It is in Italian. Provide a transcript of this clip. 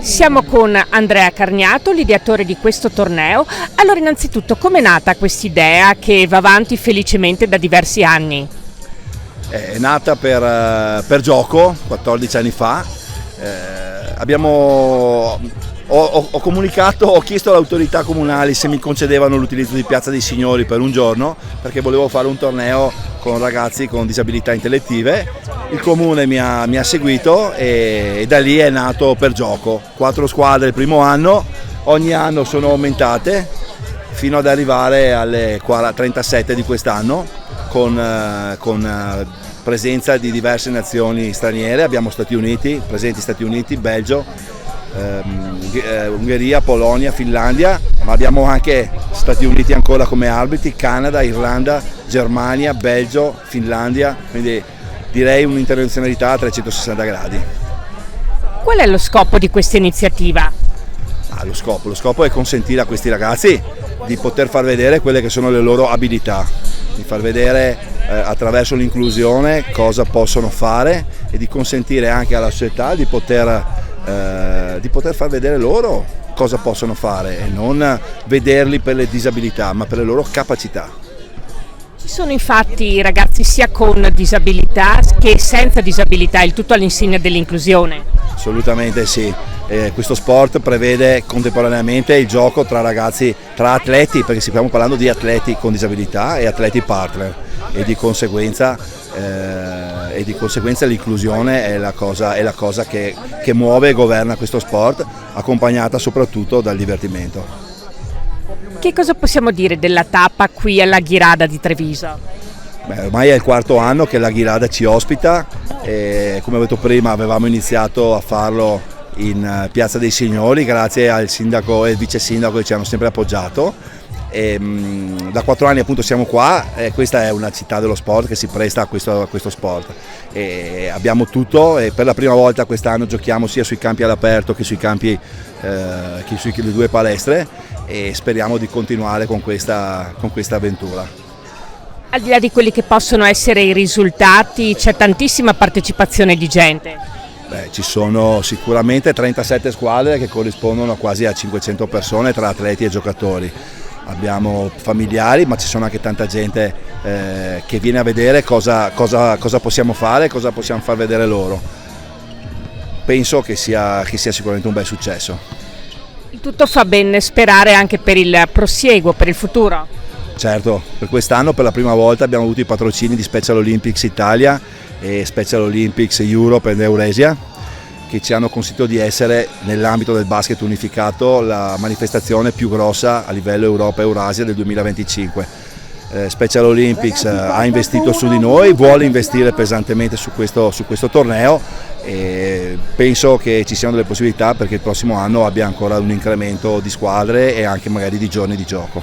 Siamo con Andrea Carniato, l'ideatore di questo torneo. Allora, innanzitutto, com'è nata quest'idea che va avanti felicemente da diversi anni? È nata per gioco 14 anni fa. Ho comunicato, ho chiesto alle autorità comunali se mi concedevano l'utilizzo di Piazza dei Signori per un giorno, perché volevo fare un torneo con ragazzi con disabilità intellettive. Il comune mi ha seguito e da lì è nato per gioco. 4 squadre il primo anno, ogni anno sono aumentate fino ad arrivare alle 37 di quest'anno con presenza di diverse nazioni straniere. Abbiamo presenti Stati Uniti, Belgio, Ungheria, Polonia, Finlandia, ma abbiamo anche Stati Uniti ancora come arbitri, Canada, Irlanda, Germania, Belgio, Finlandia, quindi direi un'internazionalità a 360 gradi. Qual è lo scopo di questa iniziativa? Lo scopo è consentire a questi ragazzi di poter far vedere quelle che sono le loro abilità, di far vedere attraverso l'inclusione cosa possono fare e di consentire anche alla società di poter far vedere loro cosa possono fare e non vederli per le disabilità ma per le loro capacità. Ci sono infatti ragazzi sia con disabilità che senza disabilità, il tutto all'insegna dell'inclusione. Assolutamente sì, questo sport prevede contemporaneamente il gioco tra ragazzi, tra atleti, perché stiamo parlando di atleti con disabilità e atleti partner e di conseguenza l'inclusione è la cosa che muove e governa questo sport, accompagnata soprattutto dal divertimento. Che cosa possiamo dire della tappa qui alla Ghirada di Treviso? Ormai è il 4° anno che la Ghirada ci ospita e, come ho detto prima, avevamo iniziato a farlo in Piazza dei Signori grazie al sindaco e il vice sindaco che ci hanno sempre appoggiato. Da 4 anni appunto siamo qua e questa è una città dello sport che si presta a questo sport e abbiamo tutto e per la prima volta quest'anno giochiamo sia sui campi all'aperto che sui campi che sulle 2 palestre e speriamo di continuare con questa avventura. Al di là di quelli che possono essere i risultati, c'è tantissima partecipazione di gente. Ci sono sicuramente 37 squadre che corrispondono quasi a 500 persone tra atleti e giocatori. Abbiamo familiari, ma ci sono anche tanta gente che viene a vedere cosa possiamo fare, cosa possiamo far vedere loro. Penso che sia sicuramente un bel successo. Il tutto fa ben sperare anche per il prosieguo, per il futuro. Certo, per quest'anno per la prima volta abbiamo avuto i patrocini di Special Olympics Italia e Special Olympics Europe ed Eurasia, che ci hanno consentito di essere nell'ambito del basket unificato la manifestazione più grossa a livello Europa e Eurasia del 2025. Special Olympics ha investito su di noi, vuole investire pesantemente su questo torneo e penso che ci siano delle possibilità perché il prossimo anno abbia ancora un incremento di squadre e anche magari di giorni di gioco.